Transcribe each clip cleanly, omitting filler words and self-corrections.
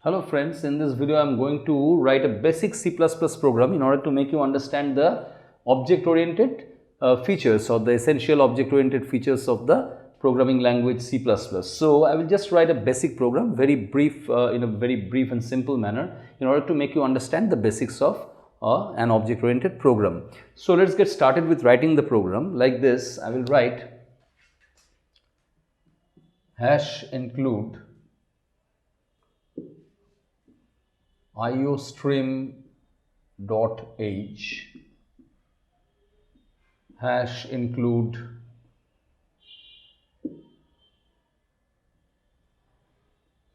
Hello friends, in this video I am going to write a basic C++ program in order to make you understand the object-oriented features or the essential object-oriented features of the programming language C++. So I will just write a basic program, very brief, in a very brief and simple manner in order to make you understand the basics of an object-oriented program. So let's get started with writing the program. Like this, I will write hash include iostream.h hash include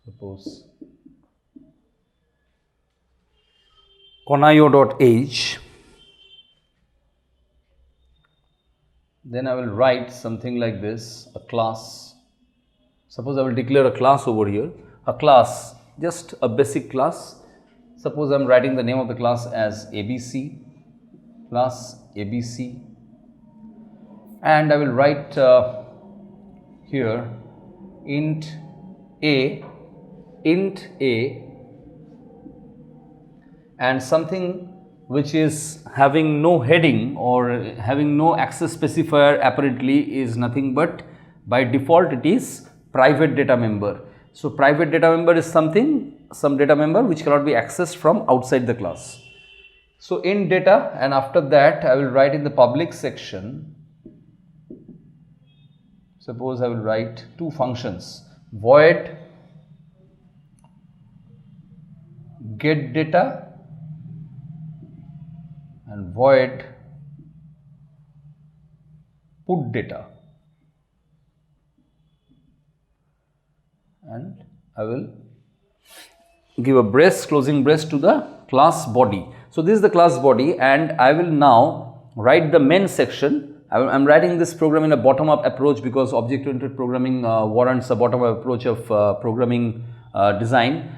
suppose conio.h. Then I will write something like this, a class. Suppose I will declare a class over here, a class, just a basic class. Suppose I am writing the name of the class as ABC, class ABC, and I will write here int A, and something which is having no heading or having no access specifier apparently is nothing but by default it is private data member. So private data member is some data member which cannot be accessed from outside the class. So in data, and after that I will write in the public section, suppose I will write two functions, void get data and void put data, and I will give a brace, closing brace to the class body. So this is the class body, and I will now write the main section. I am writing this program in a bottom-up approach because object-oriented programming warrants a bottom-up approach of program design.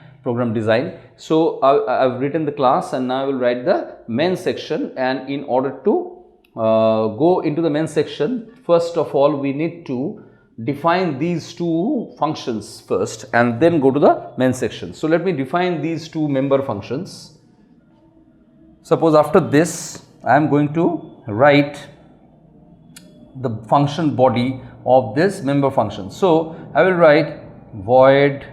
So I have written the class, and now I will write the main section. And in order to go into the main section, first of all we need to define these two functions first and then go to the main section. So let me define these two member functions. Suppose after this I am going to write the function body of this member function. So I will write void.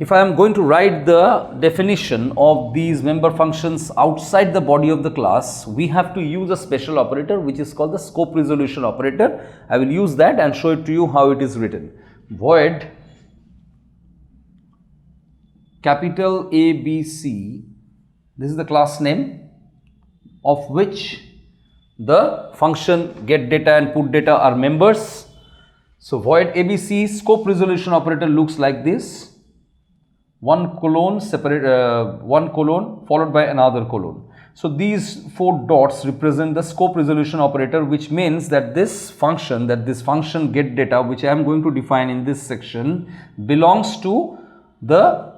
If I am going to write the definition of these member functions outside the body of the class, we have to use a special operator which is called the scope resolution operator. I will use that and show it to you how it is written. Void capital ABC, this is the class name of which the function get data and put data are members. So void ABC scope resolution operator looks like this. One colon followed by another colon. So these four dots represent the scope resolution operator, which means that this function get data, which I am going to define in this section, belongs to the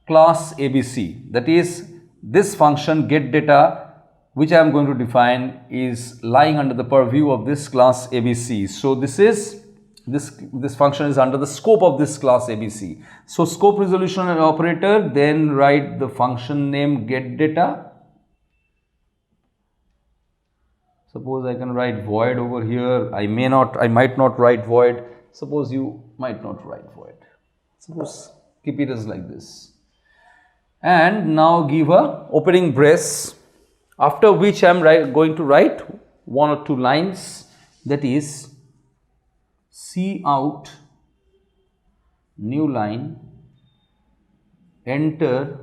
class ABC. That is, this function get data which I am going to define is lying under the purview of this class ABC. So this function is under the scope of this class ABC. So scope resolution operator, then write the function name get data. Suppose I can write void over here. I might not write void. Suppose you might not write void. Suppose keep it as like this. And now give a opening brace, after which I am going to write one or two lines, that is cout new line, enter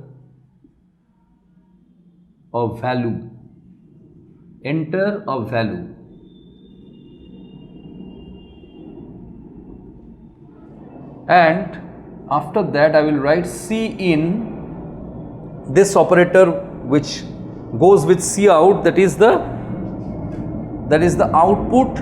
a value, and after that I will write cin, this operator which goes with cout, that is the output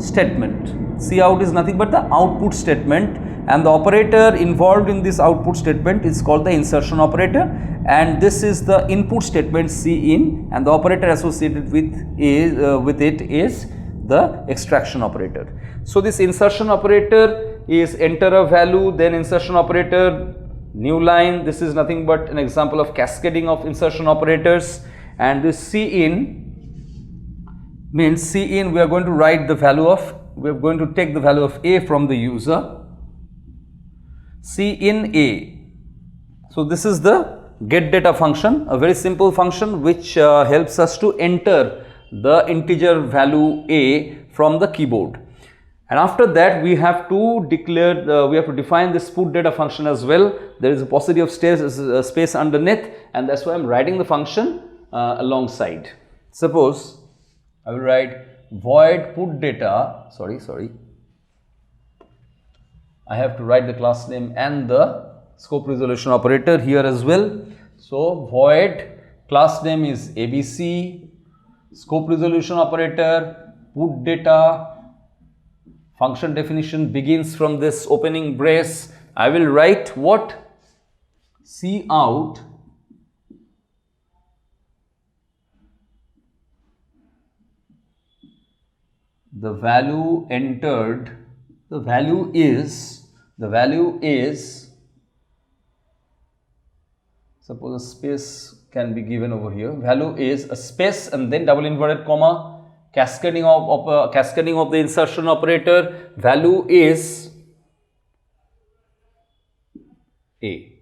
statement. Cout is nothing but the output statement, and the operator involved in this output statement is called the insertion operator, and this is the input statement cin, and the operator associated with it is the extraction operator. So this insertion operator is enter a value, then insertion operator new line, this is nothing but an example of cascading of insertion operators. And this cin means cin, we are going to write the value of, we are going to take the value of a from the user, cin a. So this is the get data function, a very simple function which helps us to enter the integer value a from the keyboard. And after that we have to declare, we have to define this put data function as well. There is a paucity of space underneath, and that's why I am writing the function alongside. Suppose I will write void put data, I have to write the class name and the scope resolution operator here as well. So void class name is ABC, scope resolution operator, put data, function definition begins from this opening brace. I will write what? Cout the value entered, the value is, suppose a space can be given over here, value is a space and then double inverted comma, cascading of the insertion operator, value is a.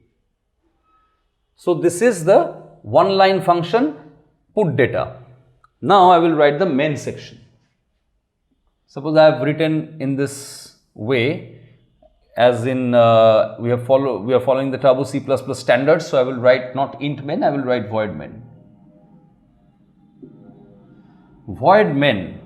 So this is the one line function put data. Now I will write the main section. Suppose I have written in this way, as in we are following the Turbo C++ standards. So I will write not int main, I will write void main. Void main.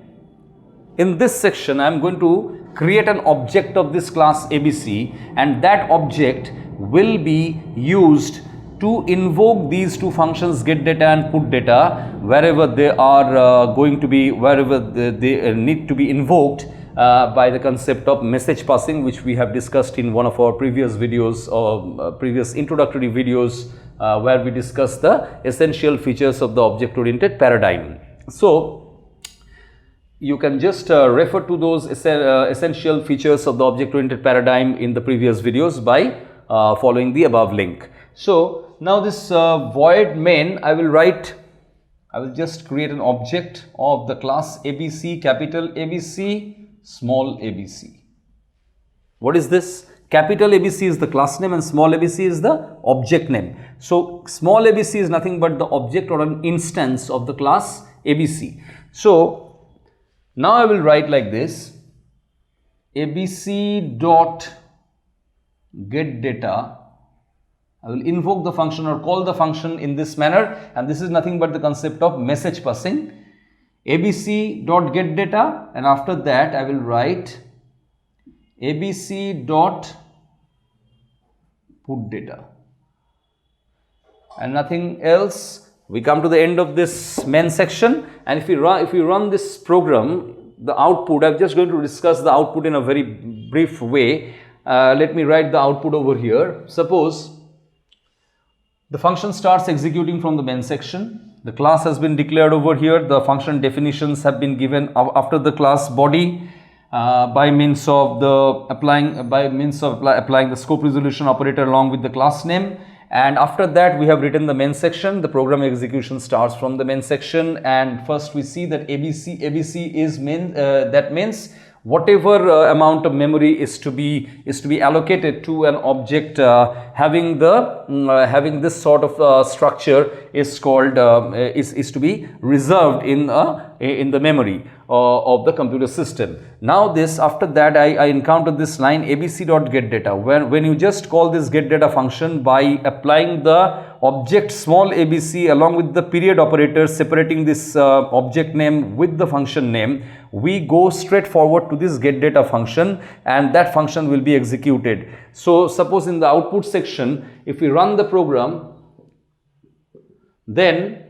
In this section I am going to create an object of this class ABC, and that object will be used to invoke these two functions get data and put data wherever they are going to be, wherever they need to be invoked by the concept of message passing, which we have discussed in one of our previous videos or previous introductory videos where we discussed the essential features of the object oriented paradigm. So you can just refer to those essential features of the object oriented paradigm in the previous videos by following the above link. So now this void main, I will just create an object of the class ABC, capital ABC, small abc. What is this? Capital ABC is the class name and small abc is the object name. So small abc is nothing but the object or an instance of the class ABC. So now I will write like this: abc dot get data. I will invoke the function or call the function in this manner, and this is nothing but the concept of message passing. abc dot get data, and after that I will write abc dot put data, and nothing else. We come to the end of this main section, and if we run this program, the output, I'm just going to discuss the output in a very brief way. Let me write the output over here. Suppose the function starts executing from the main section. The class has been declared over here. The function definitions have been given after the class body by means of applying the scope resolution operator along with the class name. And after that we have written the main section. The program execution starts from the main section, and first we see that ABC is main. That means whatever amount of memory is to be allocated to an object having this sort of structure is called is to be reserved in the memory of the computer system. Now this, after that I encountered this line abc.getData. When you just call this getData function by applying the object small abc along with the period operator separating this object name with the function name, we go straight forward to this getData function, and that function will be executed. So suppose in the output section, if we run the program, then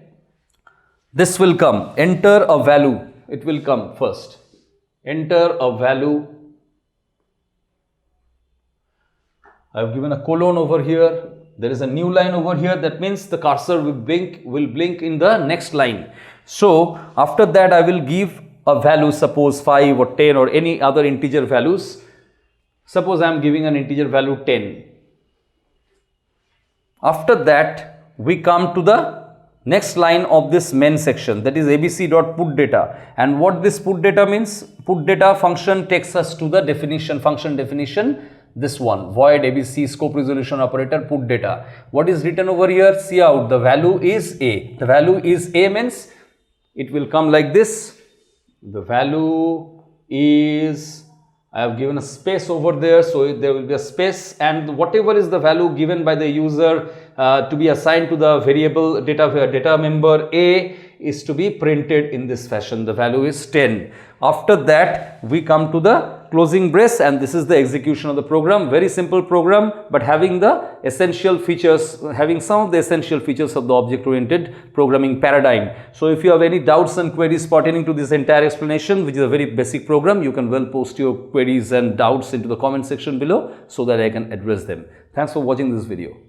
this will come, enter a value. It will come first, enter a value. I have given a colon over here. There is a new line over here. That means the cursor will blink in the next line. So after that I will give a value, suppose 5 or 10 or any other integer values. Suppose I am giving an integer value 10. After that, we come to the next line of this main section, that is abc.putData. And what this putData means? PutData function takes us to the definition, function definition, this one, void abc scope resolution operator putData. What is written over here? See out, the value is a. The value is a means it will come like this. The value is, I have given a space over there, so there will be a space, and whatever is the value given by the user to be assigned to the variable data member A is to be printed in this fashion. The value is 10. After that, we come to the closing brace, and this is the execution of the program. Very simple program, but having the essential features, having some of the essential features of the object-oriented programming paradigm. So if you have any doubts and queries pertaining to this entire explanation, which is a very basic program, you can well post your queries and doubts into the comment section below so that I can address them. Thanks for watching this video.